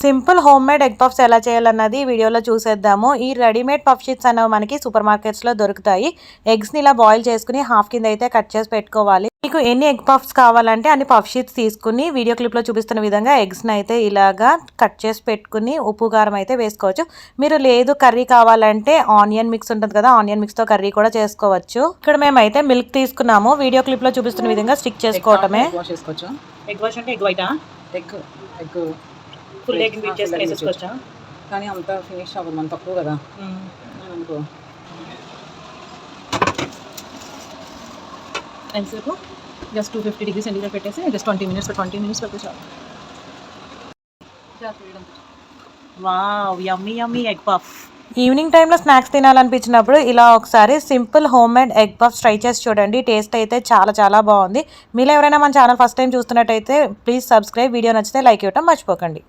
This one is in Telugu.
Simple home made egg puffs ఎలా చేయాలన్నది ఈ వీడియోలో చూసేద్దాము. ఈ రెడీమేడ్ పఫ్ షీట్స్ అనేవి మనకి సూపర్ మార్కెట్స్లో దొరుకుతాయి. ఎగ్స్ని ఇలా బాయిల్ చేసుకుని హాఫ్ కింద అయితే కట్ చేసి పెట్టుకోవాలి. మీకు ఎన్ని ఎగ్ పఫ్స్ కావాలంటే అన్ని పఫ్ షీట్స్ తీసుకుని వీడియో క్లిప్లో చూపిస్తున్న విధంగా ఎగ్స్ని అయితే ఇలాగా కట్ చేసి పెట్టుకుని ఉప్పు కారం అయితే వేసుకోవచ్చు. మీరు లేదు కర్రీ కావాలంటే ఆనియన్ మిక్స్ ఉంటుంది కదా, ఆనియన్ మిక్స్తో కర్రీ కూడా చేసుకోవచ్చు. ఇక్కడ మేమైతే మిల్క్ తీసుకున్నాము. వీడియో క్లిప్లో చూపిస్తున్న విధంగా స్టిక్ చేసుకోవటమే. ఎగ్ వాష్ అంటే ఎగ్ వైటా? ఎగ్ ఫుల్ ఎగ్ బీట్ చేసి వేసేసుకోవచ్చా? కానీ అంత ఫినిష్ అవ్వదు, మన తక్కువ కదా అనుకో. ఎంతసేపు? జస్ట్ 250 degrees సెంటీగ్రేడ్ పెట్టేసి జస్ట్ 20 minutes వరకు చాలు. వావ్, యమ్మీ యమ్మీ ఎగ్ పఫ్. ఈవినింగ్ టైంలో స్నాక్స్ తినాలనిపించినప్పుడు ఇలా ఒకసారి simple home made egg puffs try చేసి చూడండి. టేస్ట్ అయితే చాలా బాగుంది. మీలో ఎవరైనా మన ఛానల్ ఫస్ట్ టైం చూస్తున్నట్టయితే ప్లీజ్ సబ్స్క్రైబ్. వీడియో నచ్చితే లైక్ ఇవ్వటం మర్చిపోకండి.